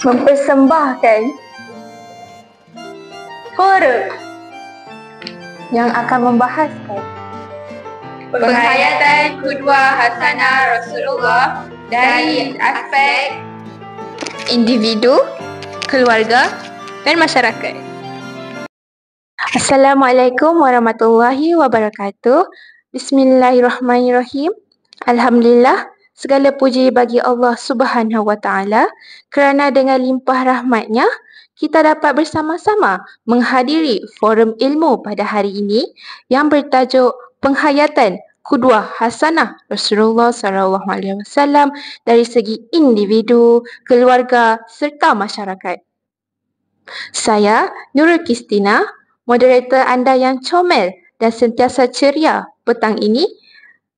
mempersembahkan forum yang akan membahaskan penghayatan qudwah hasanah Rasulullah dari aspek individu, keluarga dan masyarakat. Assalamualaikum warahmatullahi wabarakatuh. Bismillahirrahmanirrahim. Alhamdulillah, segala puji bagi Allah Subhanahu wa taala kerana dengan limpah rahmatnya kita dapat bersama-sama menghadiri forum ilmu pada hari ini yang bertajuk penghayatan qudwah hasanah Rasulullah SAW dari segi individu, keluarga serta masyarakat. Saya Nurul Kistina, moderator anda yang comel dan sentiasa ceria petang ini.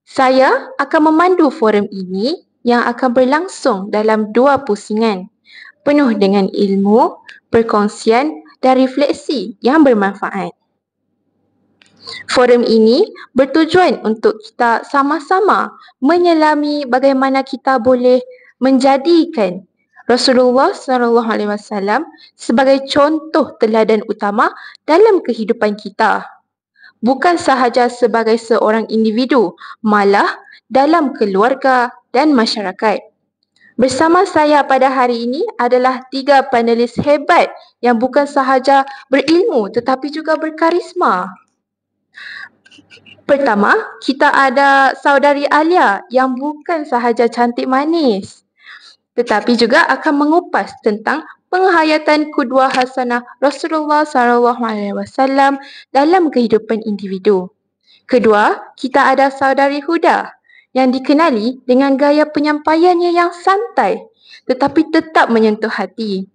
Saya akan memandu forum ini yang akan berlangsung dalam 2 pusingan, penuh dengan ilmu, perkongsian dan refleksi yang bermanfaat. Forum ini bertujuan untuk kita sama-sama menyelami bagaimana kita boleh menjadikan Rasulullah SAW sebagai contoh teladan utama dalam kehidupan kita. Bukan sahaja sebagai seorang individu, malah dalam keluarga dan masyarakat. Bersama saya pada hari ini adalah 3 panelis hebat yang bukan sahaja berilmu tetapi juga berkarisma. Pertama, kita ada saudari Alia yang bukan sahaja cantik manis tetapi juga akan mengupas tentang penghayatan qudwah hasanah Rasulullah SAW dalam kehidupan individu. Kedua, kita ada saudari Huda yang dikenali dengan gaya penyampaiannya yang santai tetapi tetap menyentuh hati.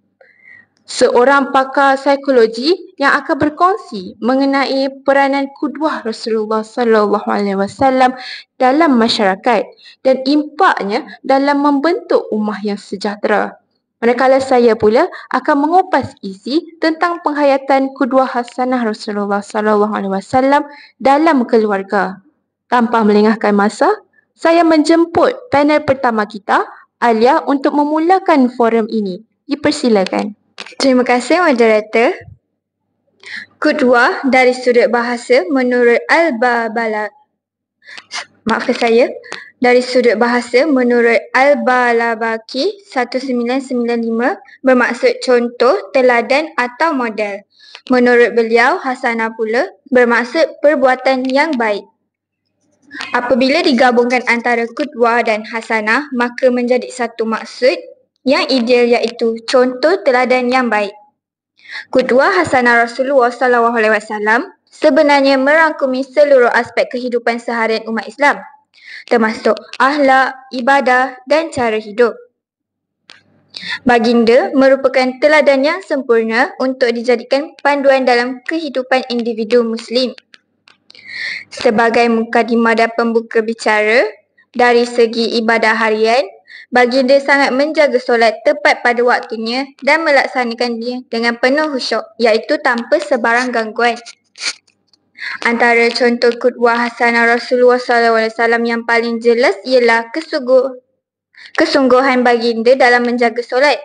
Seorang pakar psikologi yang akan berkongsi mengenai peranan qudwah Rasulullah SAW dalam masyarakat dan impaknya dalam membentuk ummah yang sejahtera. Manakala saya pula akan mengupas isi tentang penghayatan qudwah hasanah Rasulullah SAW dalam keluarga. Tanpa melengahkan masa, saya menjemput panel pertama kita, Alia, untuk memulakan forum ini. Dipersilakan. Terima kasih, moderator. Qudwah dari sudut bahasa menurut dari sudut bahasa menurut Al-Balabaki 1995 bermaksud contoh, teladan atau model. Menurut beliau, hasanah pula bermaksud perbuatan yang baik. Apabila digabungkan antara qudwah dan hasanah, maka menjadi satu maksud yang ideal, iaitu contoh teladan yang baik. Qudwah hasanah Rasulullah SAW sebenarnya merangkumi seluruh aspek kehidupan seharian umat Islam, termasuk akhlak, ibadah dan cara hidup. Baginda merupakan teladan yang sempurna untuk dijadikan panduan dalam kehidupan individu Muslim. Sebagai mukadimah dan pembuka bicara, dari segi ibadah harian, baginda sangat menjaga solat tepat pada waktunya dan melaksanakannya dengan penuh khusyuk, iaitu tanpa sebarang gangguan. Antara contoh qudwah hasanah Rasulullah SAW yang paling jelas ialah kesungguhan baginda dalam menjaga solat.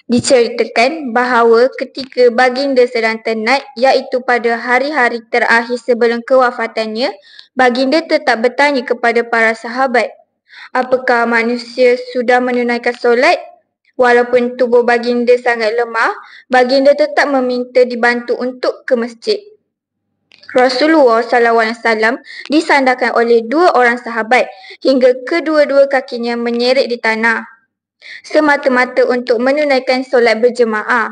Diceritakan bahawa ketika baginda sedang tenat, iaitu pada hari-hari terakhir sebelum kewafatannya, baginda tetap bertanya kepada para sahabat, apakah manusia sudah menunaikan solat? Walaupun tubuh baginda sangat lemah, baginda tetap meminta dibantu untuk ke masjid. Rasulullah SAW disandarkan oleh 2 orang sahabat hingga kedua-dua kakinya menyeret di tanah, semata-mata untuk menunaikan solat berjemaah.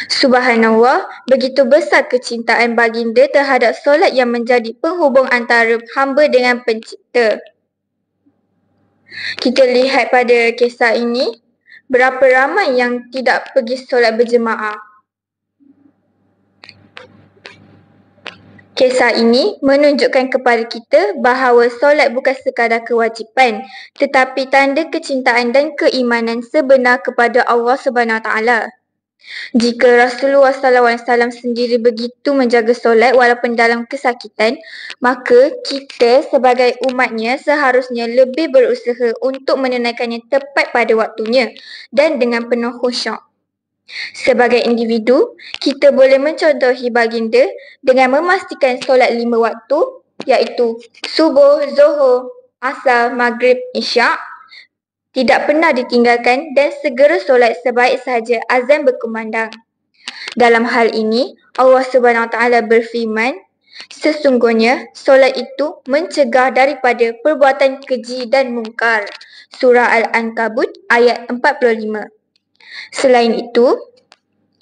Subhanallah, begitu besar kecintaan baginda terhadap solat yang menjadi penghubung antara hamba dengan pencipta. Kita lihat pada kisah ini, berapa ramai yang tidak pergi solat berjemaah. Kisah ini menunjukkan kepada kita bahawa solat bukan sekadar kewajipan, tetapi tanda kecintaan dan keimanan sebenar kepada Allah SWT. Jika Rasulullah SAW sendiri begitu menjaga solat walaupun dalam kesakitan, maka kita sebagai umatnya seharusnya lebih berusaha untuk menunaikannya tepat pada waktunya dan dengan penuh khusyuk. Sebagai individu, kita boleh mencontohi baginda dengan memastikan solat 5 waktu iaitu subuh, zuhur, asar, maghrib, isyak tidak pernah ditinggalkan dan segera solat sebaik sahaja azan berkumandang. Dalam hal ini, Allah Subhanahu Wa Taala berfirman, sesungguhnya solat itu mencegah daripada perbuatan keji dan mungkar. Surah Al-Ankabut ayat 45. Selain itu,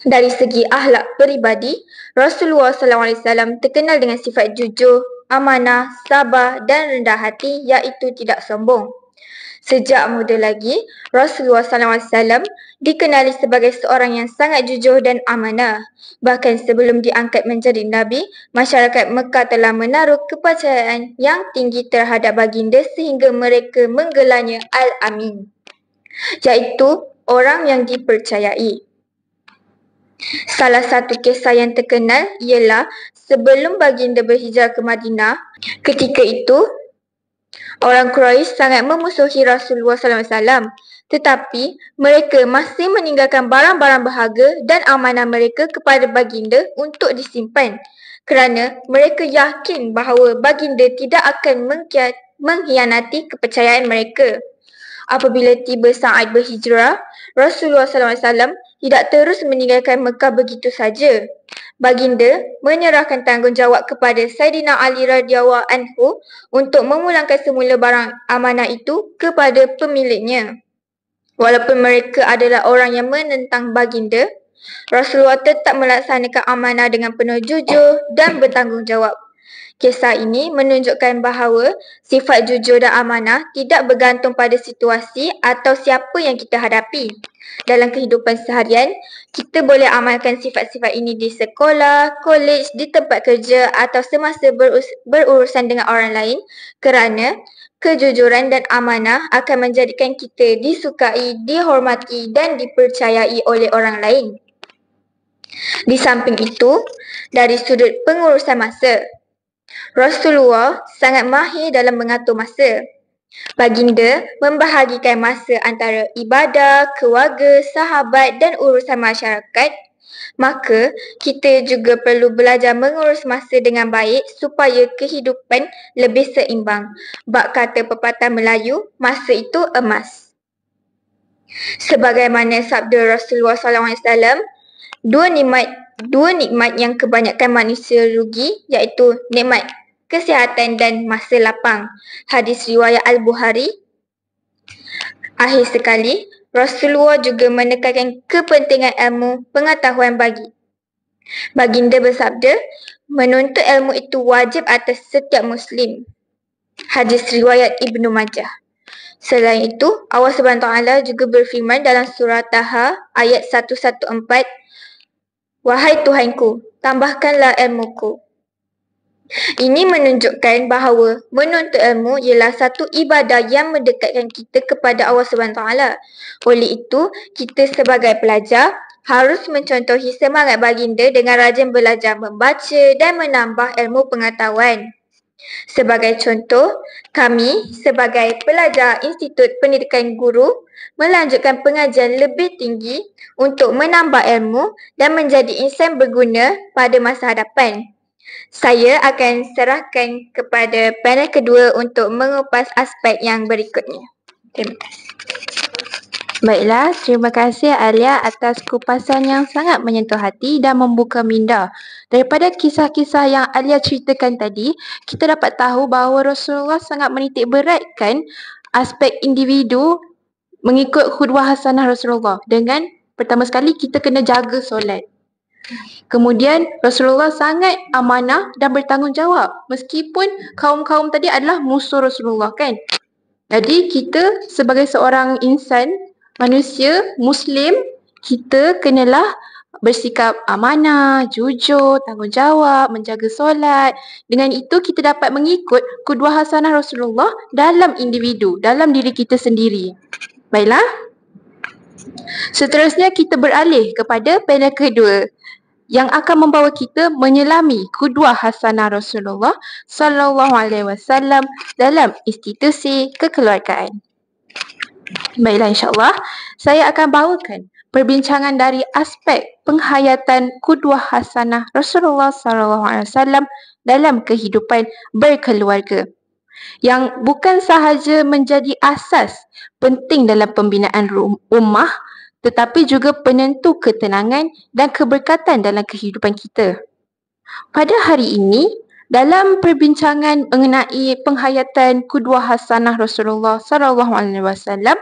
dari segi akhlak peribadi, Rasulullah SAW terkenal dengan sifat jujur, amanah, sabar dan rendah hati iaitu tidak sombong. Sejak muda lagi, Rasulullah SAW dikenali sebagai seorang yang sangat jujur dan amanah. Bahkan sebelum diangkat menjadi Nabi, masyarakat Mekah telah menaruh kepercayaan yang tinggi terhadap baginda sehingga mereka menggelarnya Al-Amin, iaitu orang yang dipercayai. Salah satu kisah yang terkenal ialah sebelum baginda berhijrah ke Madinah, ketika itu orang Quraisy sangat memusuhi Rasulullah SAW, tetapi mereka masih meninggalkan barang-barang berharga dan amanah mereka kepada baginda untuk disimpan kerana mereka yakin bahawa baginda tidak akan mengkhianati kepercayaan mereka. Apabila tiba saat berhijrah, Rasulullah SAW tidak terus meninggalkan Mekah begitu saja. Baginda menyerahkan tanggungjawab kepada Saidina Ali radhiyallahu anhu untuk memulangkan semula barang amanah itu kepada pemiliknya. Walaupun mereka adalah orang yang menentang baginda, Rasulullah tetap melaksanakan amanah dengan penuh jujur dan bertanggungjawab. Kisah ini menunjukkan bahawa sifat jujur dan amanah tidak bergantung pada situasi atau siapa yang kita hadapi. Dalam kehidupan seharian, kita boleh amalkan sifat-sifat ini di sekolah, kolej, di tempat kerja atau semasa berurusan dengan orang lain kerana kejujuran dan amanah akan menjadikan kita disukai, dihormati dan dipercayai oleh orang lain. Di samping itu, dari sudut pengurusan masa, Rasulullah sangat mahir dalam mengatur masa. Baginda membahagikan masa antara ibadah, keluarga, sahabat dan urusan masyarakat. Maka, kita juga perlu belajar mengurus masa dengan baik supaya kehidupan lebih seimbang. Bab kata pepatah Melayu, masa itu emas. Sebagaimana sabda Rasulullah SAW, Dua nikmat yang kebanyakan manusia rugi iaitu nikmat kesihatan dan masa lapang. Hadis riwayat Al-Bukhari. Akhir sekali, Rasulullah juga menekankan kepentingan ilmu pengetahuan Baginda bersabda, menuntut ilmu itu wajib atas setiap Muslim. Hadis riwayat Ibnu Majah. Selain itu, Allah SWT juga berfirman dalam surah Taha ayat 114, wahai Tuhanku, tambahkanlah ilmuku. Ini menunjukkan bahawa menuntut ilmu ialah satu ibadah yang mendekatkan kita kepada Allah SWT. Oleh itu, kita sebagai pelajar harus mencontohi semangat baginda dengan rajin belajar membaca dan menambah ilmu pengetahuan. Sebagai contoh, kami sebagai pelajar Institut Pendidikan Guru melanjutkan pengajian lebih tinggi untuk menambah ilmu dan menjadi insan berguna pada masa hadapan. Saya akan serahkan kepada panel kedua untuk mengupas aspek yang berikutnya. Terima kasih. Baiklah, terima kasih Alia atas kupasan yang sangat menyentuh hati dan membuka minda. Daripada kisah-kisah yang Alia ceritakan tadi, kita dapat tahu bahawa Rasulullah sangat menitik beratkan aspek individu mengikut khudwah hasanah Rasulullah dengan pertama sekali kita kena jaga solat. Kemudian Rasulullah sangat amanah dan bertanggungjawab meskipun kaum-kaum tadi adalah musuh Rasulullah kan. Jadi kita sebagai seorang insan, manusia, Muslim, kita kenalah bersikap amanah, jujur, tanggungjawab, menjaga solat. Dengan itu kita dapat mengikut qudwah hasanah Rasulullah dalam individu, dalam diri kita sendiri. Baiklah. Seterusnya kita beralih kepada panel kedua yang akan membawa kita menyelami qudwah hasanah Rasulullah sallallahu alaihi wasallam dalam institusi kekeluargaan. Baiklah, insya-Allah saya akan bawakan perbincangan dari aspek penghayatan qudwah hasanah Rasulullah sallallahu alaihi wasallam dalam kehidupan berkeluarga yang bukan sahaja menjadi asas penting dalam pembinaan ummah tetapi juga penentu ketenangan dan keberkatan dalam kehidupan kita. Pada hari ini, dalam perbincangan mengenai penghayatan qudwah hasanah Rasulullah sallallahu alaihi wasallam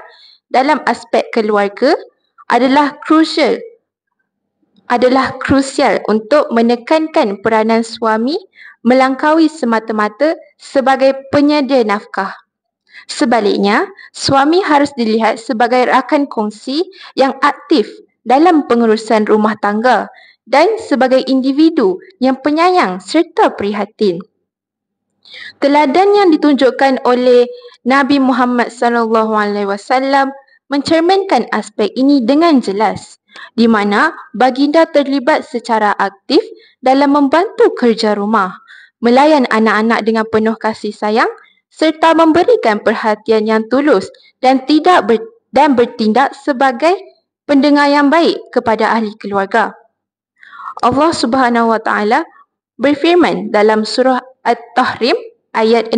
dalam aspek keluarga adalah krusial untuk menekankan peranan suami melampaui semata-mata sebagai penyedia nafkah. Sebaliknya, suami harus dilihat sebagai rakan kongsi yang aktif dalam pengurusan rumah tangga dan sebagai individu yang penyayang serta prihatin. Teladan yang ditunjukkan oleh Nabi Muhammad SAW mencerminkan aspek ini dengan jelas, di mana baginda terlibat secara aktif dalam membantu kerja rumah, melayan anak-anak dengan penuh kasih sayang serta memberikan perhatian yang tulus dan bertindak sebagai pendengar yang baik kepada ahli keluarga. Allah Subhanahu wa taala berfirman dalam surah At-Tahrim ayat 6.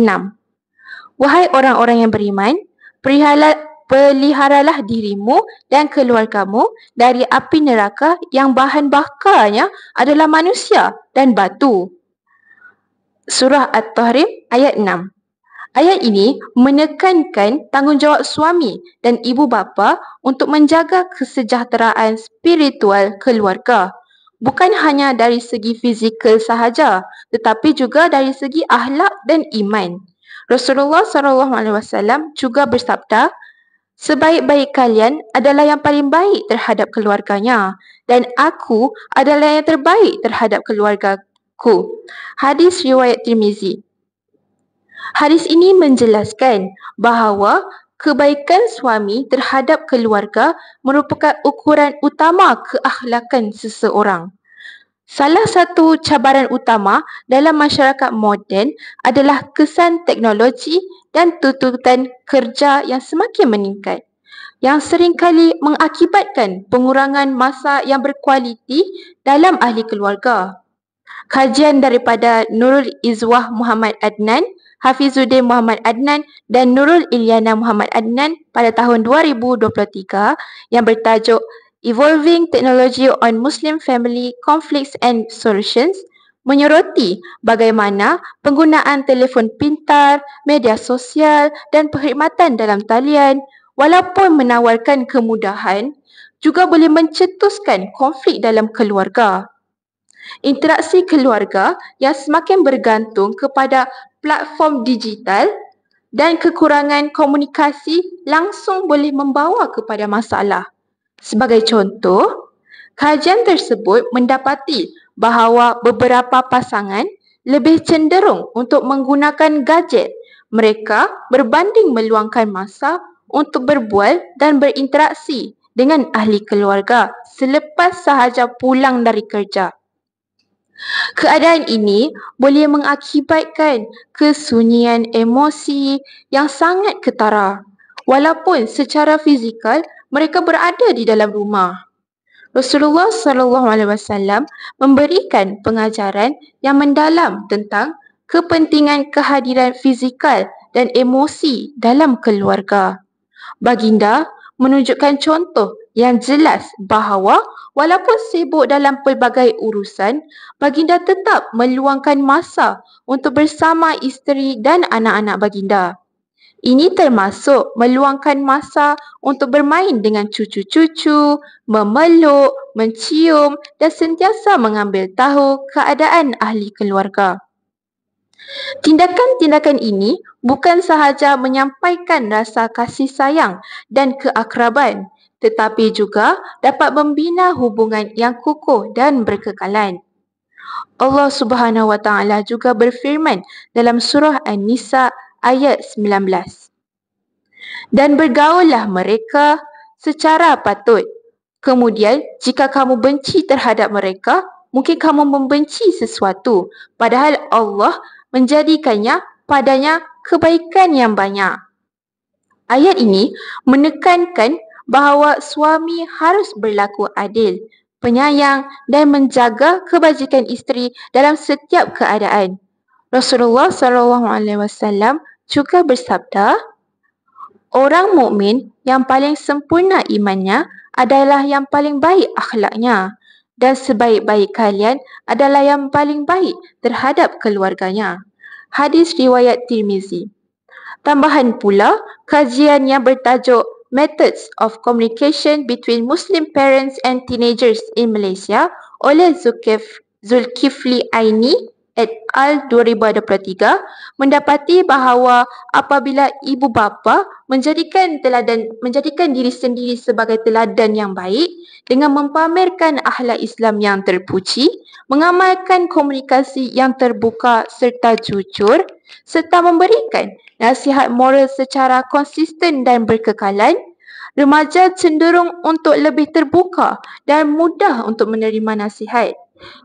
Wahai orang-orang yang beriman, peliharalah dirimu dan keluargamu dari api neraka yang bahan bakarnya adalah manusia dan batu. Surah At-Tahrim ayat 6. Ayat ini menekankan tanggungjawab suami dan ibu bapa untuk menjaga kesejahteraan spiritual keluarga. Bukan hanya dari segi fizikal sahaja, tetapi juga dari segi akhlak dan iman. Rasulullah SAW juga bersabda, sebaik-baik kalian adalah yang paling baik terhadap keluarganya dan aku adalah yang terbaik terhadap keluargaku. Hadis riwayat Tirmizi. Hadis ini menjelaskan bahawa kebaikan suami terhadap keluarga merupakan ukuran utama keakhlakan seseorang. Salah satu cabaran utama dalam masyarakat moden adalah kesan teknologi dan tuntutan kerja yang semakin meningkat, yang seringkali mengakibatkan pengurangan masa yang berkualiti dalam ahli keluarga. Kajian daripada Nurul Izwah Muhammad Adnan, Hafizuddin Muhammad Adnan dan Nurul Ilyana Muhammad Adnan pada tahun 2023 yang bertajuk Evolving Technology on Muslim Family Conflicts and Solutions menyoroti bagaimana penggunaan telefon pintar, media sosial dan perkhidmatan dalam talian walaupun menawarkan kemudahan juga boleh mencetuskan konflik dalam keluarga. Interaksi keluarga yang semakin bergantung kepada platform digital dan kekurangan komunikasi langsung boleh membawa kepada masalah. Sebagai contoh, kajian tersebut mendapati bahawa beberapa pasangan lebih cenderung untuk menggunakan gadget mereka berbanding meluangkan masa untuk berbual dan berinteraksi dengan ahli keluarga selepas sahaja pulang dari kerja. Keadaan ini boleh mengakibatkan kesunyian emosi yang sangat ketara walaupun secara fizikal mereka berada di dalam rumah. Rasulullah SAW memberikan pengajaran yang mendalam tentang kepentingan kehadiran fizikal dan emosi dalam keluarga. Baginda menunjukkan contoh yang jelas bahawa walaupun sibuk dalam pelbagai urusan, baginda tetap meluangkan masa untuk bersama isteri dan anak-anak baginda. Ini termasuk meluangkan masa untuk bermain dengan cucu-cucu, memeluk, mencium dan sentiasa mengambil tahu keadaan ahli keluarga. Tindakan-tindakan ini bukan sahaja menyampaikan rasa kasih sayang dan keakraban, tetapi juga dapat membina hubungan yang kukuh dan berkekalan. Allah Subhanahu wa taala juga berfirman dalam surah An-Nisa ayat 19. Dan bergaullah mereka secara patut. Kemudian, jika kamu benci terhadap mereka, mungkin kamu membenci sesuatu, padahal Allah menjadikannya padanya kebaikan yang banyak. Ayat ini menekankan bahawa suami harus berlaku adil, penyayang dan menjaga kebajikan isteri dalam setiap keadaan. Rasulullah SAW juga bersabda, orang mukmin yang paling sempurna imannya adalah yang paling baik akhlaknya, dan sebaik-baik kalian adalah yang paling baik terhadap keluarganya. Hadis riwayat Tirmizi. Tambahan pula, kajian yang bertajuk Methods of Communication Between Muslim Parents and Teenagers in Malaysia oleh Zulkifli Aini et al. 2023 mendapati bahawa apabila ibu bapa menjadikan diri sendiri sebagai teladan yang baik dengan mempamerkan akhlak Islam yang terpuji, mengamalkan komunikasi yang terbuka serta jujur, serta memberikan nasihat moral secara konsisten dan berkekalan, remaja cenderung untuk lebih terbuka dan mudah untuk menerima nasihat.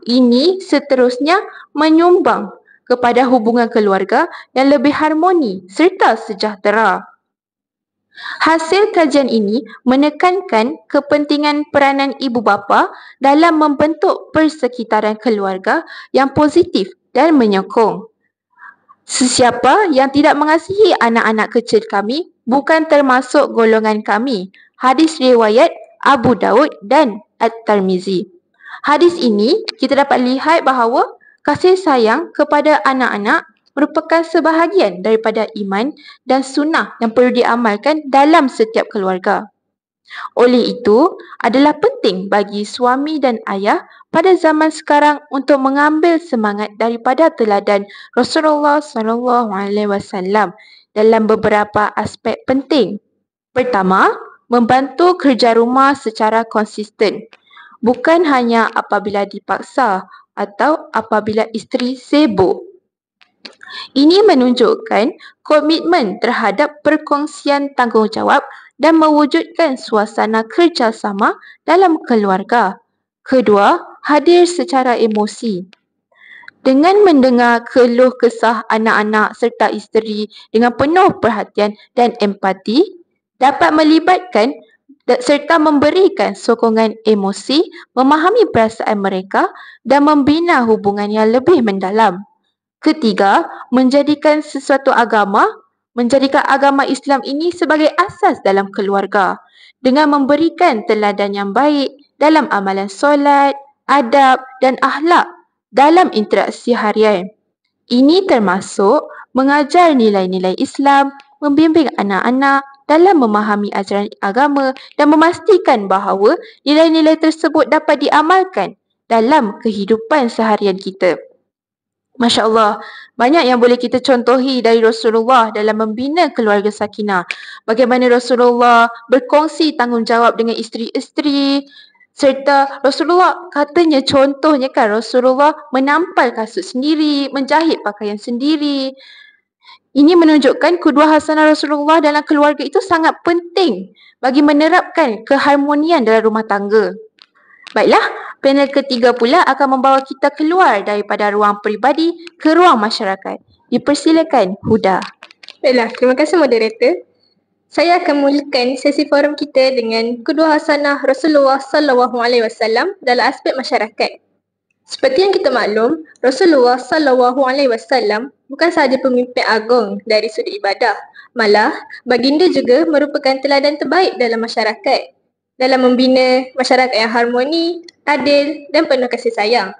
Ini seterusnya menyumbang kepada hubungan keluarga yang lebih harmoni serta sejahtera. Hasil kajian ini menekankan kepentingan peranan ibu bapa dalam membentuk persekitaran keluarga yang positif dan menyokong. Sesiapa yang tidak mengasihi anak-anak kecil kami bukan termasuk golongan kami. Hadis riwayat Abu Daud dan At-Tirmizi. Hadis ini kita dapat lihat bahawa kasih sayang kepada anak-anak merupakan sebahagian daripada iman dan sunnah yang perlu diamalkan dalam setiap keluarga. Oleh itu, adalah penting bagi suami dan ayah pada zaman sekarang untuk mengambil semangat daripada teladan Rasulullah SAW dalam beberapa aspek penting. Pertama, membantu kerja rumah secara konsisten, bukan hanya apabila dipaksa atau apabila isteri sibuk. Ini menunjukkan komitmen terhadap perkongsian tanggungjawab dan mewujudkan suasana kerjasama dalam keluarga. Kedua, hadir secara emosi. Dengan mendengar keluh kesah anak-anak serta isteri dengan penuh perhatian dan empati, dapat melibatkan serta memberikan sokongan emosi, memahami perasaan mereka dan membina hubungan yang lebih mendalam. Ketiga, menjadikan agama Islam ini sebagai asas dalam keluarga dengan memberikan teladan yang baik dalam amalan solat, adab dan akhlak dalam interaksi harian. Ini termasuk mengajar nilai-nilai Islam, membimbing anak-anak dalam memahami ajaran agama dan memastikan bahawa nilai-nilai tersebut dapat diamalkan dalam kehidupan seharian kita. Masya Allah, banyak yang boleh kita contohi dari Rasulullah dalam membina keluarga sakinah. Bagaimana Rasulullah berkongsi tanggungjawab dengan isteri-isteri, serta Rasulullah katanya contohnya kan Rasulullah menampal kasut sendiri, menjahit pakaian sendiri. Ini menunjukkan kedua hasanah Rasulullah dalam keluarga itu sangat penting bagi menerapkan keharmonian dalam rumah tangga. Baiklah, panel ketiga pula akan membawa kita keluar daripada ruang peribadi ke ruang masyarakat. Dipersilakan, Huda. Baiklah, terima kasih moderator. Saya akan mulakan sesi forum kita dengan kedua hasanah Rasulullah SAW dalam aspek masyarakat. Seperti yang kita maklum, Rasulullah SAW bukan sahaja pemimpin agung dari sudut ibadah, malah baginda juga merupakan teladan terbaik dalam masyarakat dalam membina masyarakat yang harmoni, adil dan penuh kasih sayang.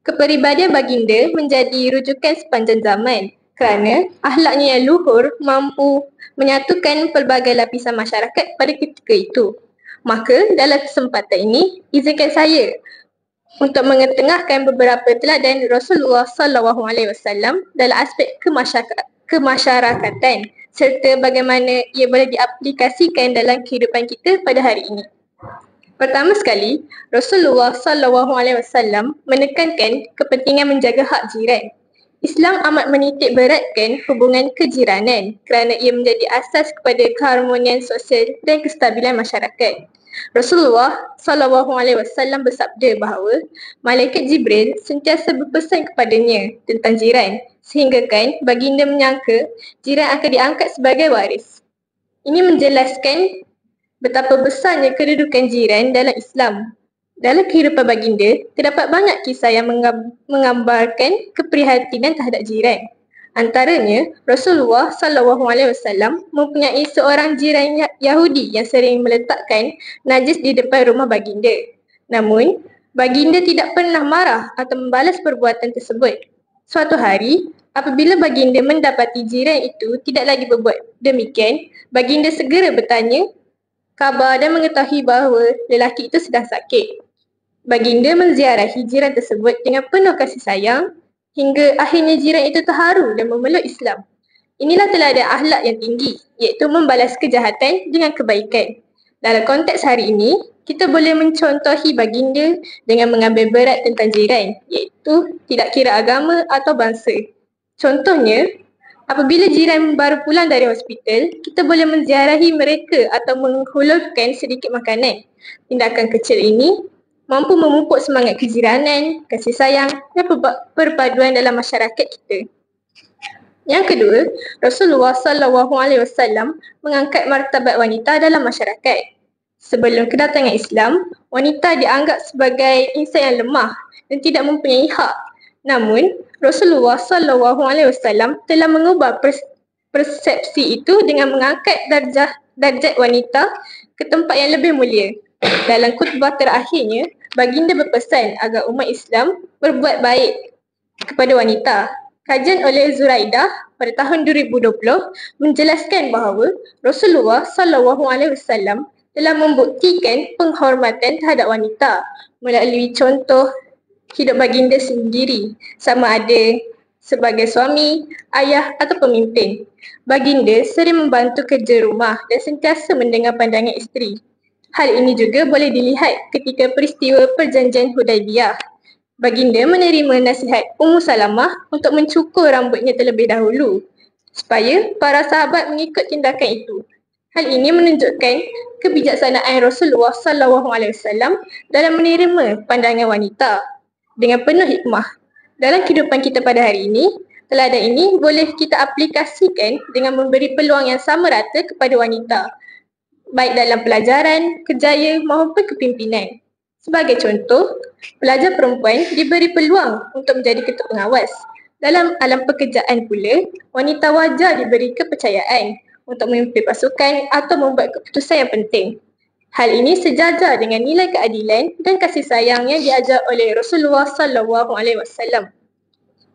Kepribadian baginda menjadi rujukan sepanjang zaman kerana akhlaknya yang luhur mampu menyatukan pelbagai lapisan masyarakat pada ketika itu. Maka dalam kesempatan ini, izinkan saya untuk mengetengahkan beberapa teladan Rasulullah SAW dalam aspek kemasyarakatan serta bagaimana ia boleh diaplikasikan dalam kehidupan kita pada hari ini. Pertama sekali, Rasulullah SAW menekankan kepentingan menjaga hak jiran. Islam amat menitik beratkan hubungan kejiranan kerana ia menjadi asas kepada keharmonian sosial dan kestabilan masyarakat. Rasulullah SAW bersabda bahawa Malaikat Jibril sentiasa berpesan kepadanya tentang jiran sehinggakan baginda menyangka jiran akan diangkat sebagai waris. Ini menjelaskan betapa besarnya kedudukan jiran dalam Islam. Dalam kehidupan baginda, terdapat banyak kisah yang menggambarkan keprihatinan terhadap jiran. Antaranya, Rasulullah SAW mempunyai seorang jiran Yahudi yang sering meletakkan najis di depan rumah baginda. Namun, baginda tidak pernah marah atau membalas perbuatan tersebut. Suatu hari, apabila baginda mendapati jiran itu tidak lagi berbuat demikian, baginda segera bertanya khabar dan mengetahui bahawa lelaki itu sedang sakit. Baginda menziarahi jiran tersebut dengan penuh kasih sayang hingga akhirnya jiran itu terharu dan memeluk Islam. Inilah teladan akhlak yang tinggi, iaitu membalas kejahatan dengan kebaikan. Dalam konteks hari ini, kita boleh mencontohi baginda dengan mengambil berat tentang jiran, iaitu tidak kira agama atau bangsa. Contohnya, apabila jiran baru pulang dari hospital, kita boleh menziarahi mereka atau menghulurkan sedikit makanan. Tindakan kecil ini mampu memupuk semangat kejiranan, kasih sayang dan perpaduan dalam masyarakat kita. Yang kedua, Rasulullah SAW mengangkat martabat wanita dalam masyarakat. Sebelum kedatangan Islam, wanita dianggap sebagai insan yang lemah dan tidak mempunyai hak. Namun, Rasulullah SAW telah mengubah persepsi itu dengan mengangkat darjat wanita ke tempat yang lebih mulia. Dalam khutbah terakhirnya, baginda berpesan agar umat Islam berbuat baik kepada wanita. Kajian oleh Zuraidah pada tahun 2020 menjelaskan bahawa Rasulullah SAW telah membuktikan penghormatan terhadap wanita melalui contoh hidup baginda sendiri, sama ada sebagai suami, ayah atau pemimpin. Baginda sering membantu kerja rumah dan sentiasa mendengar pandangan isteri. Hal ini juga boleh dilihat ketika peristiwa perjanjian Hudaibiyah. Baginda menerima nasihat Ummu Salamah untuk mencukur rambutnya terlebih dahulu supaya para sahabat mengikut tindakan itu. Hal ini menunjukkan kebijaksanaan Rasulullah SAW dalam menerima pandangan wanita dengan penuh hikmah. Dalam kehidupan kita pada hari ini, teladan ini boleh kita aplikasikan dengan memberi peluang yang sama rata kepada wanita, baik dalam pelajaran, kerjaya maupun kepimpinan. Sebagai contoh, pelajar perempuan diberi peluang untuk menjadi ketua pengawas. Dalam alam pekerjaan pula, wanita wajar diberi kepercayaan untuk memimpin pasukan atau membuat keputusan yang penting. Hal ini sejajar dengan nilai keadilan dan kasih sayang yang diajar oleh Rasulullah SAW.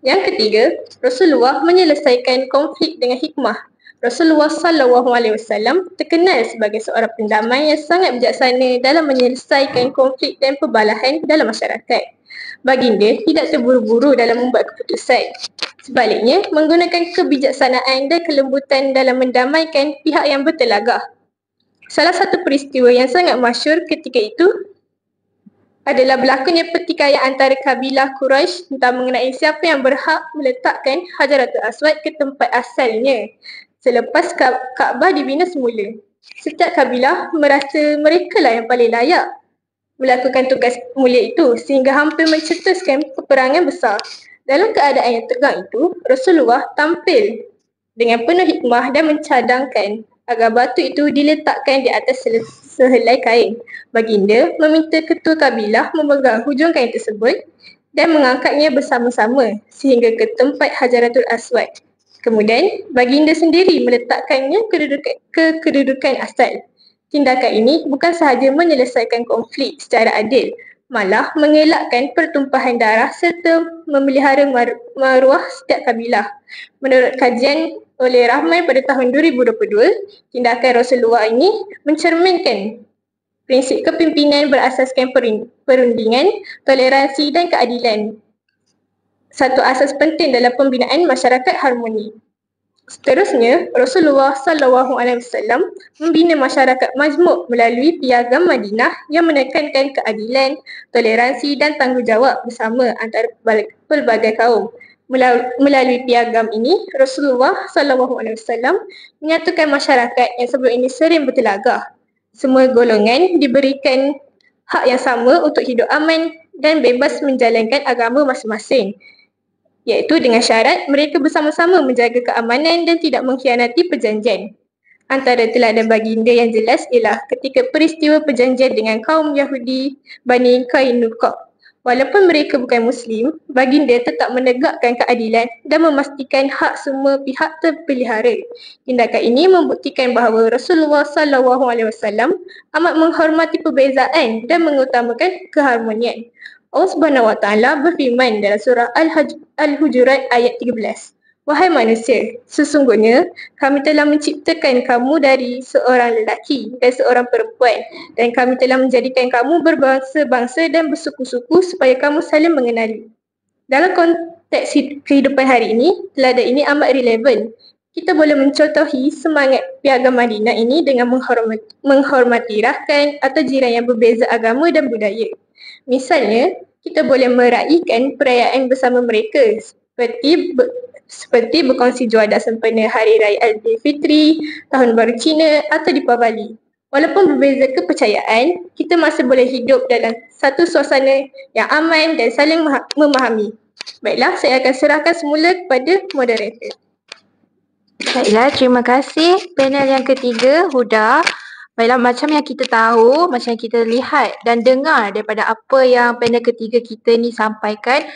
Yang ketiga, Rasulullah menyelesaikan konflik dengan hikmah. Rasulullah SAW terkenal sebagai seorang pendamai yang sangat bijaksana dalam menyelesaikan konflik dan perbalahan dalam masyarakat. Baginda tidak terburu-buru dalam membuat keputusan. Sebaliknya, menggunakan kebijaksanaan dan kelembutan dalam mendamaikan pihak yang bertelagah. Salah satu peristiwa yang sangat masyhur ketika itu adalah berlakunya pertikaian antara kabilah Quraisy tentang mengenai siapa yang berhak meletakkan Hajaratul Aswad ke tempat asalnya selepas Kaabah dibina semula. Setiap kabilah merasa merekalah yang paling layak melakukan tugas mulia itu sehingga hampir mencetuskan peperangan besar. Dalam keadaan yang tegang itu, Rasulullah tampil dengan penuh hikmah dan mencadangkan agar batu itu diletakkan di atas sehelai kain. Baginda meminta ketua kabilah memegang hujung kain tersebut dan mengangkatnya bersama-sama sehingga ke tempat Hajaratul Aswad. Kemudian, baginda sendiri meletakkannya ke kedudukan asal. Tindakan ini bukan sahaja menyelesaikan konflik secara adil, malah mengelakkan pertumpahan darah serta memelihara maruah setiap kabilah. Menurut kajian oleh Rahman pada tahun 2022, tindakan Rasulullah ini mencerminkan prinsip kepimpinan berasaskan perundingan, toleransi dan keadilan. Satu asas penting dalam pembinaan masyarakat harmoni. Seterusnya, Rasulullah SAW membina masyarakat majmuk melalui piagam Madinah yang menekankan keadilan, toleransi dan tanggungjawab bersama antara pelbagai kaum. Melalui piagam ini, Rasulullah SAW menyatukan masyarakat yang sebelum ini sering bertelagah. Semua golongan diberikan hak yang sama untuk hidup aman dan bebas menjalankan agama masing-masing, iaitu dengan syarat mereka bersama-sama menjaga keamanan dan tidak mengkhianati perjanjian. Antara teladan baginda yang jelas ialah ketika peristiwa perjanjian dengan kaum Yahudi Bani Qainuqa. Walaupun mereka bukan Muslim, baginda tetap menegakkan keadilan dan memastikan hak semua pihak terpelihara. Tindakan ini membuktikan bahawa Rasulullah SAW amat menghormati perbezaan dan mengutamakan keharmonian. Allah Subhanahu Wa Taala berfirman dalam surah Al-Hujurat ayat 13. Wahai manusia, sesungguhnya kami telah menciptakan kamu dari seorang lelaki dan seorang perempuan, dan kami telah menjadikan kamu berbangsa-bangsa dan bersuku-suku supaya kamu saling mengenali. Dalam konteks kehidupan hari ini, teladan ini amat relevan. Kita boleh mencontohi semangat piagam Madinah ini dengan menghormati rakan atau jiran yang berbeza agama dan budaya. Misalnya, kita boleh meraihkan perayaan bersama mereka seperti berkongsi juadah sempena Hari Raya Aidilfitri, Tahun Baru Cina atau Deepavali. Walaupun berbeza kepercayaan, kita masih boleh hidup dalam satu suasana yang aman dan saling memahami. Baiklah, saya akan serahkan semula kepada moderator. Baiklah, terima kasih. Panel yang ketiga, Huda. Baiklah, macam yang kita tahu, macam yang kita lihat dan dengar daripada apa yang panel ketiga kita ni sampaikan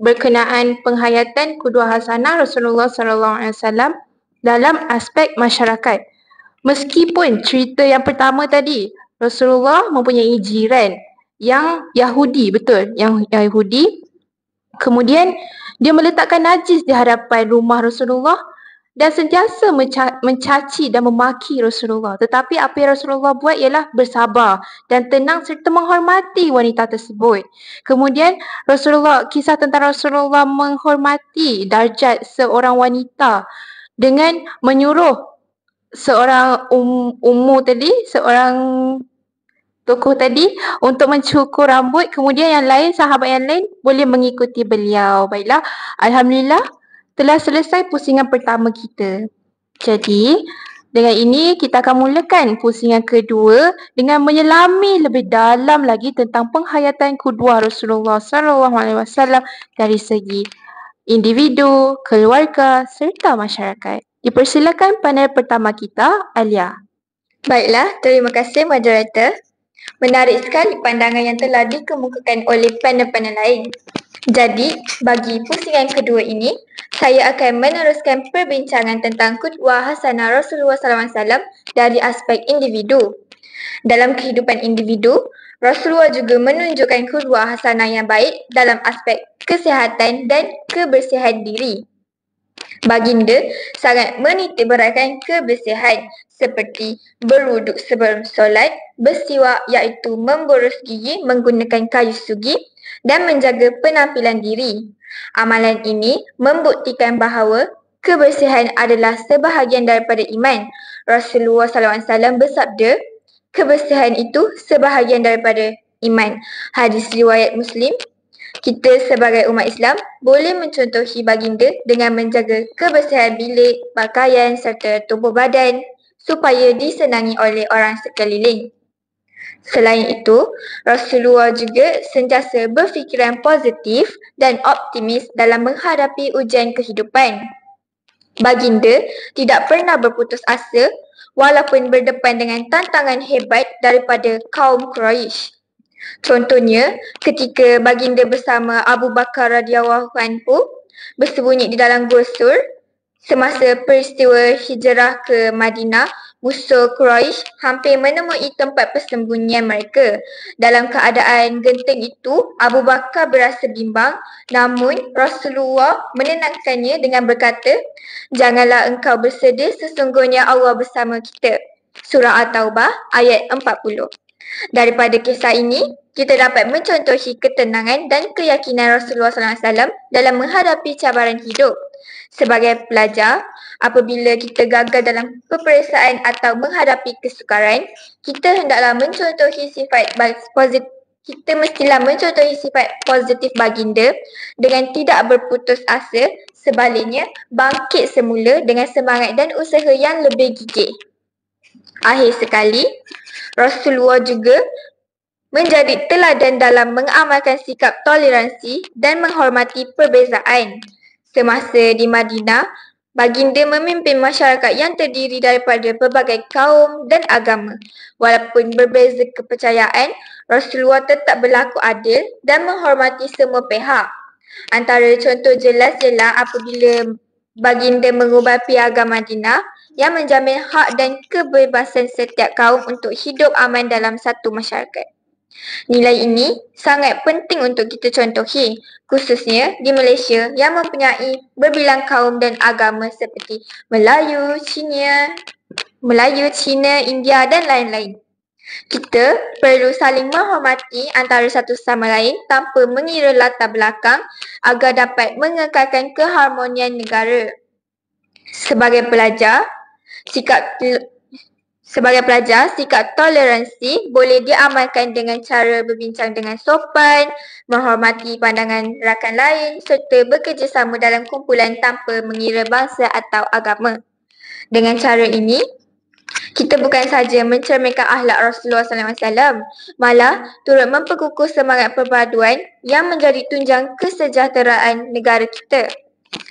berkenaan penghayatan qudwah hasanah Rasulullah SAW dalam aspek masyarakat. Meskipun cerita yang pertama tadi, Rasulullah mempunyai jiran yang Yahudi, betul, yang Yahudi. Kemudian dia meletakkan najis di hadapan rumah Rasulullah dan sentiasa mencaci dan memaki Rasulullah. Tetapi apa yang Rasulullah buat ialah bersabar dan tenang serta menghormati wanita tersebut. Kemudian kisah tentang Rasulullah menghormati darjat seorang wanita dengan menyuruh seorang seorang tokoh tadi untuk mencukur rambut, kemudian yang lain, sahabat yang lain boleh mengikuti beliau. Baiklah, alhamdulillah telah selesai pusingan pertama kita. Jadi, dengan ini kita akan mulakan pusingan kedua dengan menyelami lebih dalam lagi tentang penghayatan qudwah Rasulullah SAW dari segi individu, keluarga serta masyarakat. Dipersilakan panel pertama kita, Alia. Baiklah, terima kasih moderator. Menarik sekali pandangan yang telah dikemukakan oleh panel-panel lain. Jadi, bagi pusingan kedua ini, saya akan meneruskan perbincangan tentang qudwah hasanah Rasulullah SAW dari aspek individu. Dalam kehidupan individu, Rasulullah juga menunjukkan qudwah hasanah yang baik dalam aspek kesihatan dan kebersihan diri. Baginda sangat menitikberatkan kebersihan seperti berwuduk sebelum solat, bersiwak iaitu memboros gigi menggunakan kayu sugi dan menjaga penampilan diri. Amalan ini membuktikan bahawa kebersihan adalah sebahagian daripada iman. Rasulullah SAW bersabda, kebersihan itu sebahagian daripada iman. Hadis riwayat Muslim. Kita sebagai umat Islam boleh mencontohi baginda dengan menjaga kebersihan bilik, pakaian serta tubuh badan supaya disenangi oleh orang sekeliling. Selain itu, Rasulullah juga sentiasa berfikiran positif dan optimis dalam menghadapi ujian kehidupan. Baginda tidak pernah berputus asa walaupun berdepan dengan tantangan hebat daripada kaum Quraisy. Contohnya, ketika baginda bersama Abu Bakar radhiyallahu anhu bersembunyi di dalam Gua Sur semasa peristiwa hijrah ke Madinah, musuh Quraisy hampir menemui tempat persembunyian mereka. Dalam keadaan genting itu, Abu Bakar berasa bimbang, namun Rasulullah menenangkannya dengan berkata, "Janganlah engkau bersedih, sesungguhnya Allah bersama kita." Surah At-Taubah ayat 40. Daripada kisah ini, kita dapat mencontohi ketenangan dan keyakinan Rasulullah SAW dalam menghadapi cabaran hidup. Sebagai pelajar, apabila kita gagal dalam peperiksaan atau menghadapi kesukaran, kita hendaklah mencontohi sifat kita mestilah mencontohi sifat positif baginda dengan tidak berputus asa, sebaliknya bangkit semula dengan semangat dan usaha yang lebih gigih. Akhir sekali, Rasulullah juga menjadi teladan dalam mengamalkan sikap toleransi dan menghormati perbezaan. Semasa di Madinah, baginda memimpin masyarakat yang terdiri daripada pelbagai kaum dan agama. Walaupun berbeza kepercayaan, Rasulullah tetap berlaku adil dan menghormati semua pihak. Antara contoh jelas ialah apabila baginda mengubah piagam Madinah yang menjamin hak dan kebebasan setiap kaum untuk hidup aman dalam satu masyarakat. Nilai ini sangat penting untuk kita contohi, khususnya di Malaysia yang mempunyai berbilang kaum dan agama seperti Melayu, Cina, India dan lain-lain. Kita perlu saling menghormati antara satu sama lain tanpa mengira latar belakang agar dapat mengekalkan keharmonian negara. Sebagai pelajar, sikap toleransi boleh diamalkan dengan cara berbincang dengan sopan, menghormati pandangan rakan lain serta bekerjasama dalam kumpulan tanpa mengira bangsa atau agama. Dengan cara ini, kita bukan sahaja mencerminkan akhlak Rasulullah SAW, malah turut memperkukuh semangat perpaduan yang menjadi tunjang kesejahteraan negara kita.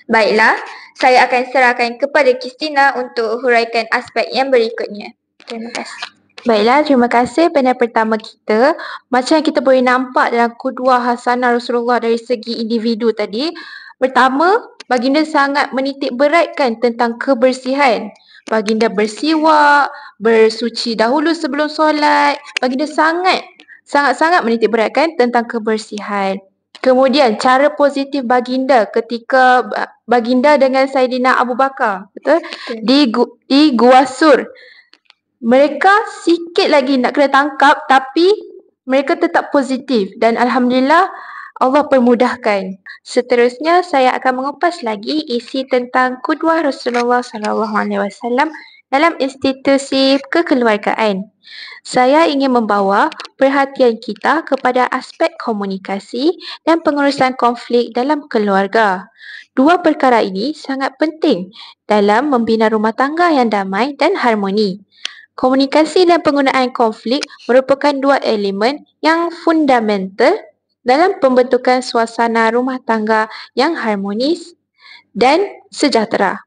Baiklah, saya akan serahkan kepada Kristina untuk huraikan aspek yang berikutnya. Terima kasih. Baiklah, terima kasih panel pertama kita. Macam yang kita boleh nampak dalam qudwah hasanah Rasulullah dari segi individu tadi, pertama, baginda sangat menitik beratkan tentang kebersihan. Baginda bersiwak, bersuci dahulu sebelum solat. Baginda sangat-sangat menitik beratkan tentang kebersihan. Kemudian cara positif baginda ketika baginda dengan Saidina Abu Bakar, betul? Di Gua Sur. Mereka sikit lagi nak kena tangkap tapi mereka tetap positif dan alhamdulillah Allah permudahkan. Seterusnya saya akan mengupas lagi isi tentang qudwah Rasulullah SAW dalam institusi kekeluargaan. Saya ingin membawa perhatian kita kepada aspek komunikasi dan pengurusan konflik dalam keluarga. Dua perkara ini sangat penting dalam membina rumah tangga yang damai dan harmoni. Komunikasi dan penggunaan konflik merupakan dua elemen yang fundamental dalam pembentukan suasana rumah tangga yang harmonis dan sejahtera.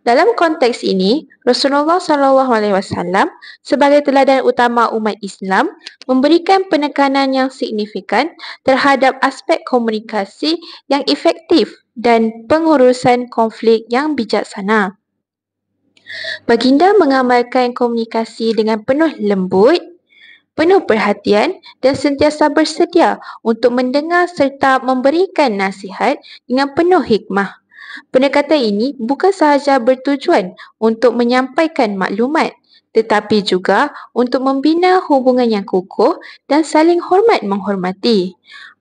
Dalam konteks ini, Rasulullah SAW sebagai teladan utama umat Islam memberikan penekanan yang signifikan terhadap aspek komunikasi yang efektif dan pengurusan konflik yang bijaksana. Baginda mengamalkan komunikasi dengan penuh lembut, penuh perhatian dan sentiasa bersedia untuk mendengar serta memberikan nasihat dengan penuh hikmah. Pendekatan ini bukan sahaja bertujuan untuk menyampaikan maklumat, tetapi juga untuk membina hubungan yang kukuh dan saling hormat menghormati.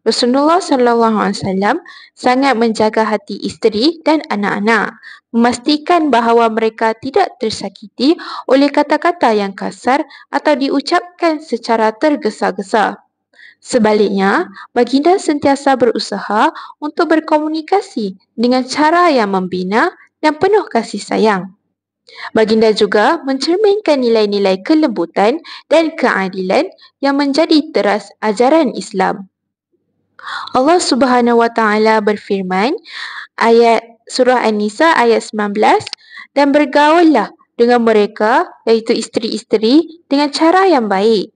Rasulullah SAW sangat menjaga hati isteri dan anak-anak, memastikan bahawa mereka tidak tersakiti oleh kata-kata yang kasar atau diucapkan secara tergesa-gesa. Sebaliknya, baginda sentiasa berusaha untuk berkomunikasi dengan cara yang membina dan penuh kasih sayang. Baginda juga mencerminkan nilai-nilai kelembutan dan keadilan yang menjadi teras ajaran Islam. Allah Subhanahu Wa Taala berfirman, ayat surah An-Nisa ayat 19, dan bergaullah dengan mereka iaitu isteri-isteri dengan cara yang baik.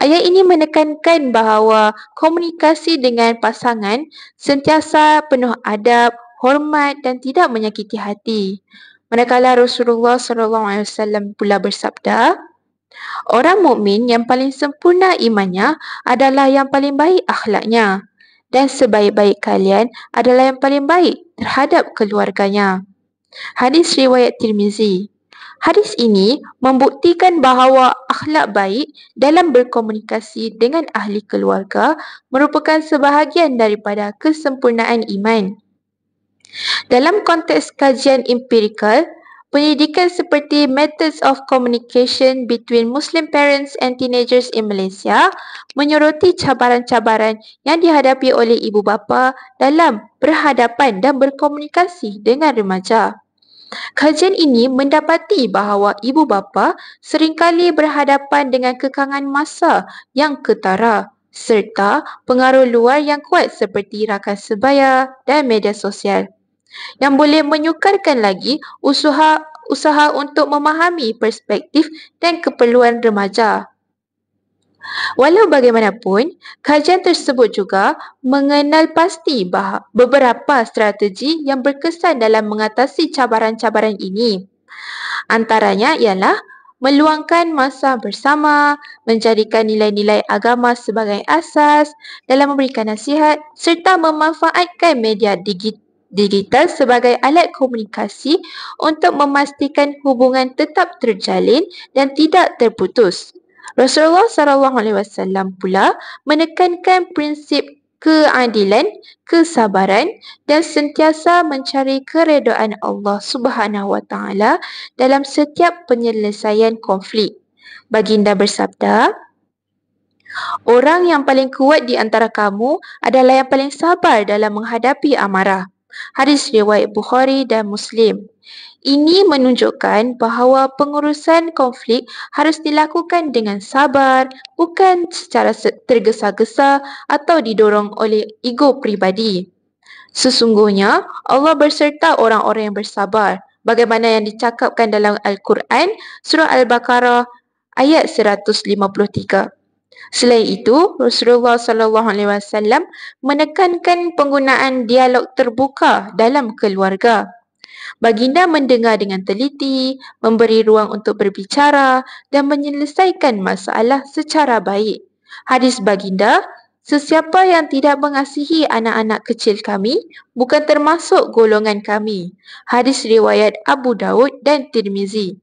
Ayat ini menekankan bahawa komunikasi dengan pasangan sentiasa penuh adab, hormat dan tidak menyakiti hati. Manakala Rasulullah SAW pula bersabda, orang mukmin yang paling sempurna imannya adalah yang paling baik akhlaknya, dan sebaik-baik kalian adalah yang paling baik terhadap keluarganya. Hadis riwayat Tirmizi. Hadis ini membuktikan bahawa akhlak baik dalam berkomunikasi dengan ahli keluarga merupakan sebahagian daripada kesempurnaan iman. Dalam konteks kajian empirikal, Pendidikan seperti Methods of Communication Between Muslim Parents and Teenagers in Malaysia menyoroti cabaran-cabaran yang dihadapi oleh ibu bapa dalam berhadapan dan berkomunikasi dengan remaja. Kajian ini mendapati bahawa ibu bapa seringkali berhadapan dengan kekangan masa yang ketara serta pengaruh luar yang kuat seperti rakan sebaya dan media sosial yang boleh menyukarkan lagi usaha untuk memahami perspektif dan keperluan remaja. Walau bagaimanapun, kajian tersebut juga mengenal pasti beberapa strategi yang berkesan dalam mengatasi cabaran-cabaran ini. Antaranya ialah meluangkan masa bersama, menjadikan nilai-nilai agama sebagai asas dalam memberikan nasihat serta memanfaatkan media digital sebagai alat komunikasi untuk memastikan hubungan tetap terjalin dan tidak terputus. Rasulullah SAW pula menekankan prinsip keadilan, kesabaran dan sentiasa mencari keredaan Allah Subhanahu Wa Taala dalam setiap penyelesaian konflik. Baginda bersabda, "Orang yang paling kuat di antara kamu adalah yang paling sabar dalam menghadapi amarah." Hadis riwayat Bukhari dan Muslim. Ini menunjukkan bahawa pengurusan konflik harus dilakukan dengan sabar, bukan secara tergesa-gesa atau didorong oleh ego pribadi. Sesungguhnya, Allah berserta orang-orang yang bersabar. Bagaimana yang dicakapkan dalam Al-Quran, Surah Al-Baqarah ayat 153. Selain itu, Rasulullah SAW menekankan penggunaan dialog terbuka dalam keluarga. Baginda mendengar dengan teliti, memberi ruang untuk berbicara dan menyelesaikan masalah secara baik. Hadis baginda, "Sesiapa yang tidak mengasihi anak-anak kecil kami, bukan termasuk golongan kami." Hadis riwayat Abu Daud dan Tirmizi.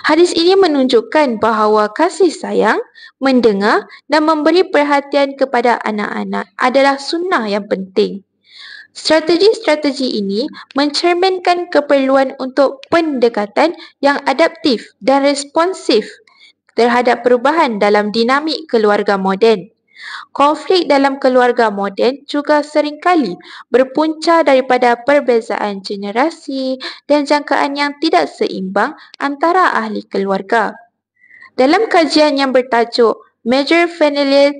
Hadis ini menunjukkan bahawa kasih sayang, mendengar dan memberi perhatian kepada anak-anak adalah sunnah yang penting. Strategi-strategi ini mencerminkan keperluan untuk pendekatan yang adaptif dan responsif terhadap perubahan dalam dinamik keluarga moden. Konflik dalam keluarga moden juga seringkali berpunca daripada perbezaan generasi dan jangkaan yang tidak seimbang antara ahli keluarga. Dalam kajian yang bertajuk Major Familial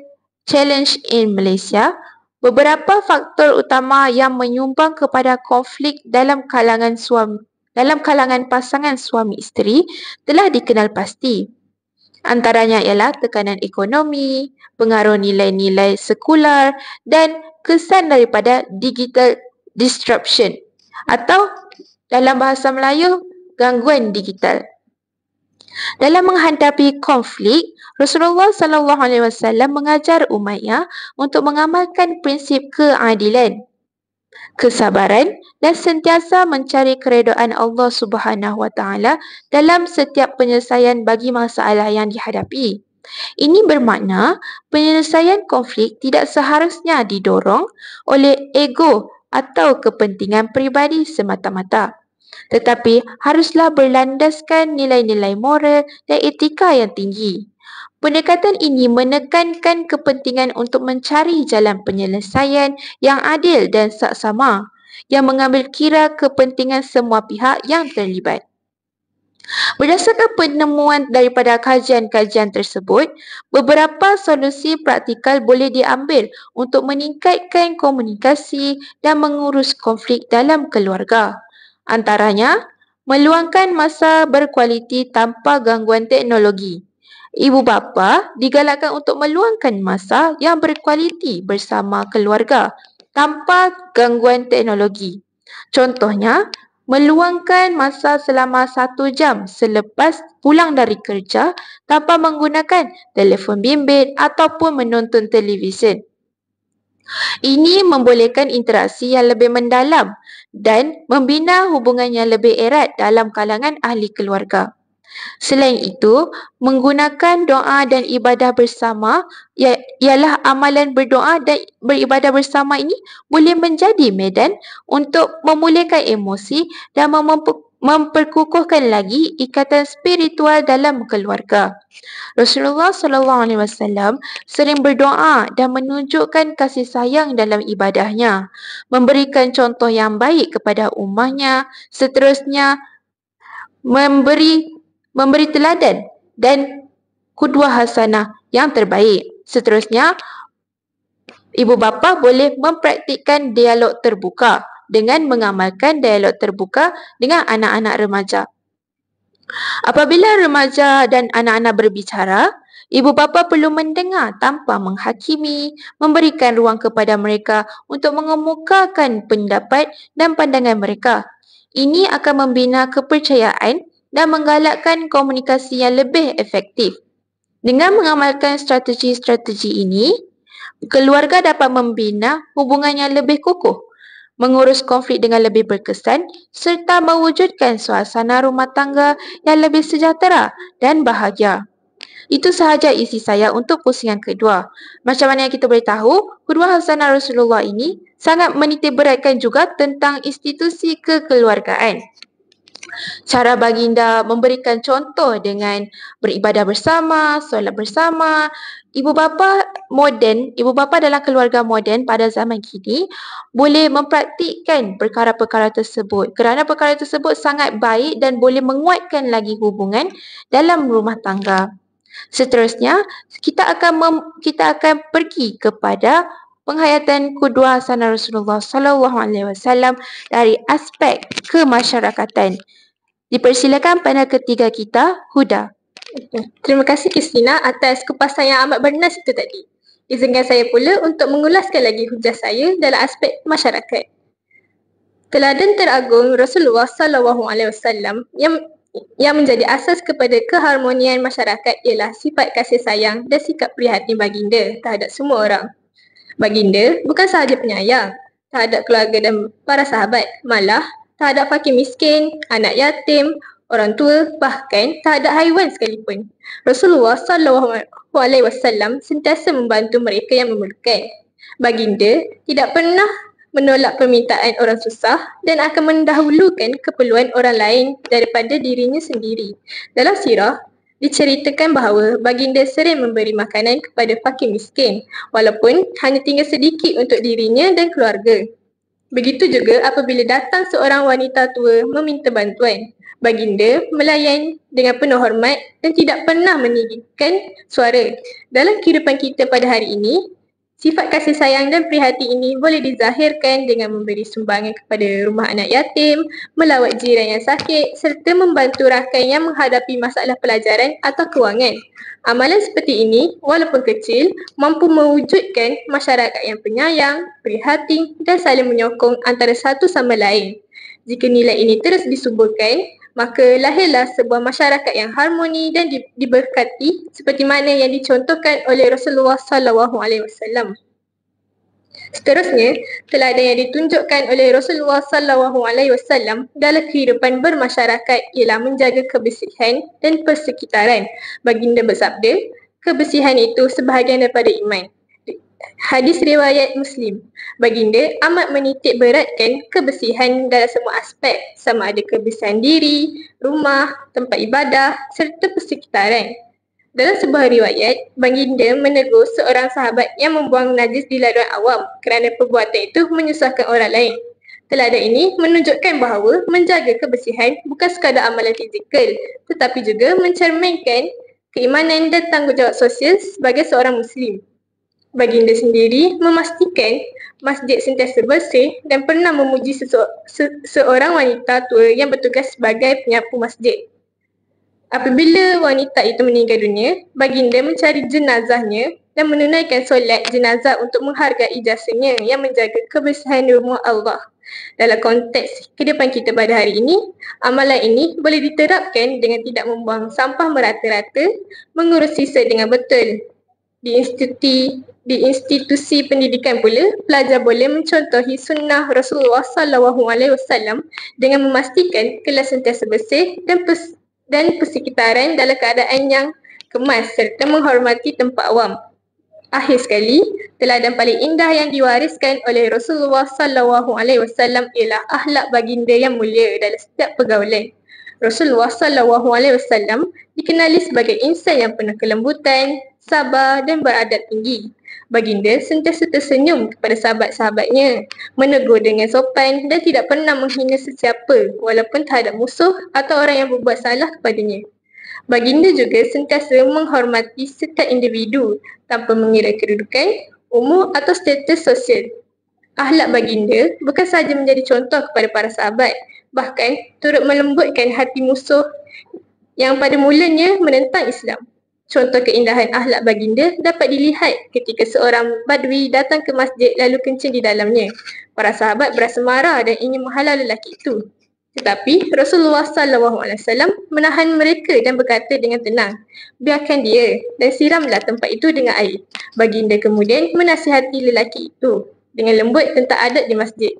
Challenge in Malaysia, beberapa faktor utama yang menyumbang kepada konflik dalam kalangan pasangan suami isteri telah dikenal pasti. Antaranya ialah tekanan ekonomi, pengaruh nilai-nilai sekular dan kesan daripada digital disruption atau dalam bahasa Melayu, gangguan digital. Dalam menghadapi konflik, Rasulullah SAW mengajar umatnya untuk mengamalkan prinsip keadilan, kesabaran dan sentiasa mencari keredaan Allah Subhanahu Wa Taala dalam setiap penyelesaian bagi masalah yang dihadapi. Ini bermakna penyelesaian konflik tidak seharusnya didorong oleh ego atau kepentingan peribadi semata-mata, tetapi haruslah berlandaskan nilai-nilai moral dan etika yang tinggi. Pendekatan ini menekankan kepentingan untuk mencari jalan penyelesaian yang adil dan saksama yang mengambil kira kepentingan semua pihak yang terlibat. Berdasarkan penemuan daripada kajian-kajian tersebut, beberapa solusi praktikal boleh diambil untuk meningkatkan komunikasi dan mengurus konflik dalam keluarga. Antaranya, meluangkan masa berkualiti tanpa gangguan teknologi. Ibu bapa digalakkan untuk meluangkan masa yang berkualiti bersama keluarga tanpa gangguan teknologi. Contohnya, meluangkan masa selama 1 jam selepas pulang dari kerja tanpa menggunakan telefon bimbit ataupun menonton televisyen. Ini membolehkan interaksi yang lebih mendalam dan membina hubungan yang lebih erat dalam kalangan ahli keluarga. Selain itu, menggunakan doa dan ibadah bersama ialah amalan berdoa dan beribadah bersama ini boleh menjadi medan untuk memulihkan emosi dan memperkukuhkan lagi ikatan spiritual dalam keluarga. Rasulullah SAW sering berdoa dan menunjukkan kasih sayang dalam ibadahnya, memberikan contoh yang baik kepada ummahnya, seterusnya memberi teladan dan qudwah hasanah yang terbaik. Seterusnya, ibu bapa boleh mempraktikkan dialog terbuka dengan mengamalkan dialog terbuka dengan anak-anak remaja. Apabila remaja dan anak-anak berbicara, ibu bapa perlu mendengar tanpa menghakimi, memberikan ruang kepada mereka untuk mengemukakan pendapat dan pandangan mereka. Ini akan membina kepercayaan dan menggalakkan komunikasi yang lebih efektif. Dengan mengamalkan strategi-strategi ini, keluarga dapat membina hubungan yang lebih kukuh, mengurus konflik dengan lebih berkesan serta mewujudkan suasana rumah tangga yang lebih sejahtera dan bahagia. Itu sahaja isi saya untuk pusingan kedua. Macam mana yang kita boleh tahu, qudwah hasanah Rasulullah ini sangat menitikberatkan juga tentang institusi kekeluargaan. Cara baginda memberikan contoh dengan beribadah bersama, solat bersama. Ibu bapa dalam keluarga moden pada zaman kini boleh mempraktikkan perkara-perkara tersebut kerana perkara tersebut sangat baik dan boleh menguatkan lagi hubungan dalam rumah tangga. Seterusnya, kita akan pergi kepada penghayatan qudwah hasanah Rasulullah SAW dari aspek kemasyarakatan. Dipersilakan panel ketiga kita, Huda. Terima kasih Kristina atas kupasan yang amat bernas itu tadi. Izinkan saya pula untuk mengulaskan lagi hujah saya dalam aspek masyarakat. Teladan teragung Rasulullah SAW yang menjadi asas kepada keharmonian masyarakat ialah sifat kasih sayang dan sikap prihatin baginda terhadap semua orang. Baginda bukan sahaja penyayang terhadap keluarga dan para sahabat, malah terhadap fakir miskin, anak yatim, orang tua, bahkan terhadap haiwan sekalipun. Rasulullah SAW sentiasa membantu mereka yang memerlukan. Baginda tidak pernah menolak permintaan orang susah dan akan mendahulukan keperluan orang lain daripada dirinya sendiri. Dalam sirah, diceritakan bahawa baginda sering memberi makanan kepada fakir miskin walaupun hanya tinggal sedikit untuk dirinya dan keluarga. Begitu juga apabila datang seorang wanita tua meminta bantuan, baginda melayan dengan penuh hormat dan tidak pernah meninggikan suara. Dalam kehidupan kita pada hari ini, sifat kasih sayang dan prihatin ini boleh dizahirkan dengan memberi sumbangan kepada rumah anak yatim, melawat jiran yang sakit serta membantu rakan yang menghadapi masalah pelajaran atau kewangan. Amalan seperti ini, walaupun kecil, mampu mewujudkan masyarakat yang penyayang, prihatin dan saling menyokong antara satu sama lain. Jika nilai ini terus disuburkan, maka lahirlah sebuah masyarakat yang harmoni dan diberkati seperti mana yang dicontohkan oleh Rasulullah SAW. Seterusnya, teladan yang ditunjukkan oleh Rasulullah SAW dalam kehidupan bermasyarakat ialah menjaga kebersihan dan persekitaran. Baginda bersabda, kebersihan itu sebahagian daripada iman. Hadis riwayat Muslim. Baginda amat menitik beratkan kebersihan dalam semua aspek, sama ada kebersihan diri, rumah, tempat ibadah serta persekitaran. Dalam sebuah riwayat, baginda menegur seorang sahabat yang membuang najis di laluan awam kerana perbuatan itu menyusahkan orang lain. Teladan ini menunjukkan bahawa menjaga kebersihan bukan sekadar amalan fizikal, tetapi juga mencerminkan keimanan dan tanggungjawab sosial sebagai seorang Muslim. Baginda sendiri memastikan masjid sentiasa bersih dan pernah memuji seorang wanita tua yang bertugas sebagai penyapu masjid. Apabila wanita itu meninggal dunia, baginda mencari jenazahnya dan menunaikan solat jenazah untuk menghargai jasanya yang menjaga kebersihan rumah Allah. Dalam konteks kehidupan kita pada hari ini, amalan ini boleh diterapkan dengan tidak membuang sampah merata-rata, mengurus sisa dengan betul. Di institusi pendidikan pula, pelajar boleh mencontohi sunnah Rasulullah SAW dengan memastikan kelas sentiasa bersih dan persekitaran dalam keadaan yang kemas serta menghormati tempat awam. Akhir sekali, teladan paling indah yang diwariskan oleh Rasulullah SAW ialah akhlak baginda yang mulia dalam setiap pergaulan. Rasulullah SAW dikenali sebagai insan yang penuh kelembutan, sabar dan beradab tinggi. Baginda sentiasa tersenyum kepada sahabat-sahabatnya, menegur dengan sopan dan tidak pernah menghina sesiapa walaupun terhadap musuh atau orang yang berbuat salah kepadanya. Baginda juga sentiasa menghormati setiap individu tanpa mengira kedudukan, umur atau status sosial. Akhlak baginda bukan sahaja menjadi contoh kepada para sahabat, bahkan turut melembutkan hati musuh yang pada mulanya menentang Islam. Contoh keindahan akhlak baginda dapat dilihat ketika seorang badui datang ke masjid lalu kencing di dalamnya. Para sahabat berasa marah dan ingin menghalau lelaki itu. Tetapi Rasulullah SAW menahan mereka dan berkata dengan tenang, biarkan dia dan siramlah tempat itu dengan air. Baginda kemudian menasihati lelaki itu dengan lembut tentang adat di masjid.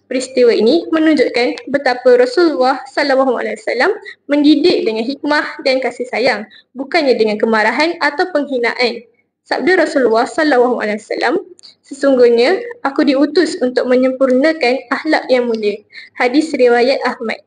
Peristiwa ini menunjukkan betapa Rasulullah SAW mendidik dengan hikmah dan kasih sayang, bukannya dengan kemarahan atau penghinaan. Sabda Rasulullah SAW, sesungguhnya aku diutus untuk menyempurnakan akhlak yang mulia. Hadis riwayat Ahmad.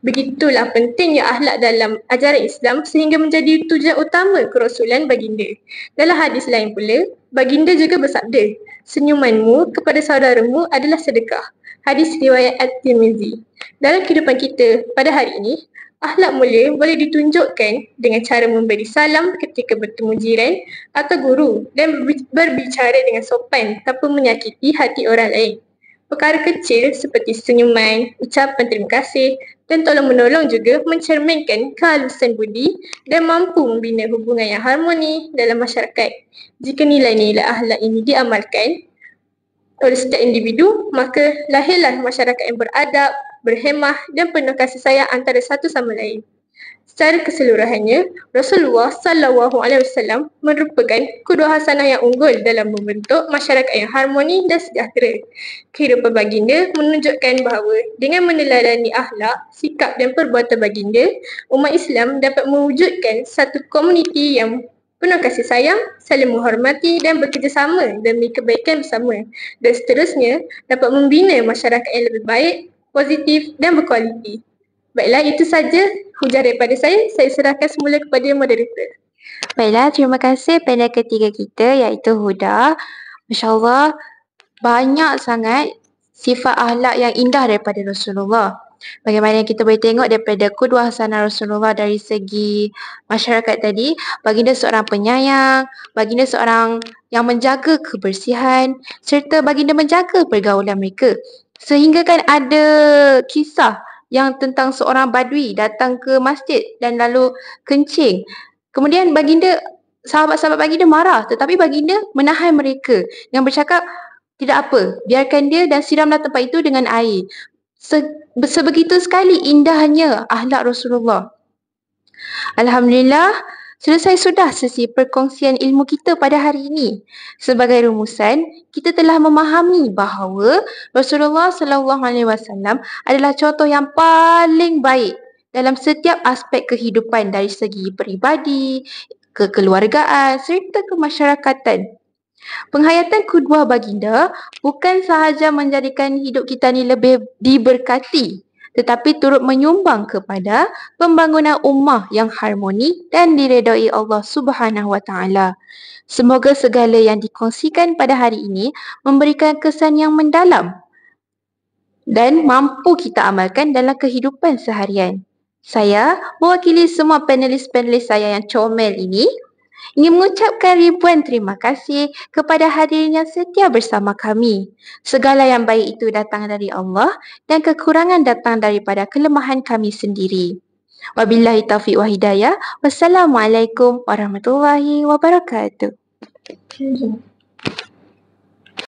Begitulah pentingnya akhlak dalam ajaran Islam sehingga menjadi tujuan utama kerasulan baginda. Dalam hadis lain pula, baginda juga bersabda, senyumanmu kepada saudaramu adalah sedekah. Hadis riwayat At-Tirmizi. Dalam kehidupan kita pada hari ini, akhlak mulia boleh ditunjukkan dengan cara memberi salam ketika bertemu jiran atau guru dan berbicara dengan sopan tanpa menyakiti hati orang lain. Perkara kecil seperti senyuman, ucapan terima kasih dan tolong-menolong juga mencerminkan kehalusan budi dan mampu membina hubungan yang harmoni dalam masyarakat. Jika nilai-nilai akhlak ini diamalkan oleh setiap individu, maka lahirlah masyarakat yang beradab, berhemah dan penuh kasih sayang antara satu sama lain. Secara keseluruhannya, Rasulullah SAW merupakan kudwah hasanah yang unggul dalam membentuk masyarakat yang harmoni dan sejahtera. Kehidupan baginda menunjukkan bahawa dengan meneladani akhlak, sikap dan perbuatan baginda, umat Islam dapat mewujudkan satu komuniti yang penuh kasih sayang, saling menghormati dan bekerjasama demi kebaikan bersama. Dan seterusnya, dapat membina masyarakat yang lebih baik, positif dan berkualiti. Baiklah, itu saja hujah daripada saya. Saya serahkan semula kepada moderator. Baiklah, terima kasih panel ketiga kita iaitu Huda. Masya Allah, banyak sangat sifat akhlak yang indah daripada Rasulullah. Bagaimana kita boleh tengok daripada qudwah hasanah Rasulullah dari segi masyarakat tadi, baginda seorang penyayang, baginda seorang yang menjaga kebersihan serta baginda menjaga pergaulan mereka. Sehingga kan ada kisah yang tentang seorang badui datang ke masjid dan lalu kencing. Kemudian baginda, sahabat-sahabat baginda marah, tetapi baginda menahan mereka yang bercakap, tidak apa, biarkan dia dan siramlah tempat itu dengan air. Sebegitu sekali indahnya akhlak Rasulullah. Alhamdulillah, selesai sudah sesi perkongsian ilmu kita pada hari ini. Sebagai rumusan, kita telah memahami bahawa Rasulullah SAW adalah contoh yang paling baik dalam setiap aspek kehidupan dari segi peribadi, kekeluargaan serta kemasyarakatan. Penghayatan qudwah baginda bukan sahaja menjadikan hidup kita ni lebih diberkati, tetapi turut menyumbang kepada pembangunan ummah yang harmoni dan diredai Allah Subhanahu Wa Taala. Semoga segala yang dikongsikan pada hari ini memberikan kesan yang mendalam dan mampu kita amalkan dalam kehidupan seharian. Saya mewakili semua panelis-panelis saya yang comel ini ingin mengucapkan ribuan terima kasih kepada hadirin yang setia bersama kami. Segala yang baik itu datang dari Allah dan kekurangan datang daripada kelemahan kami sendiri. Wabillahi taufiq wa hidayah. Wassalamualaikum warahmatullahi wabarakatuh.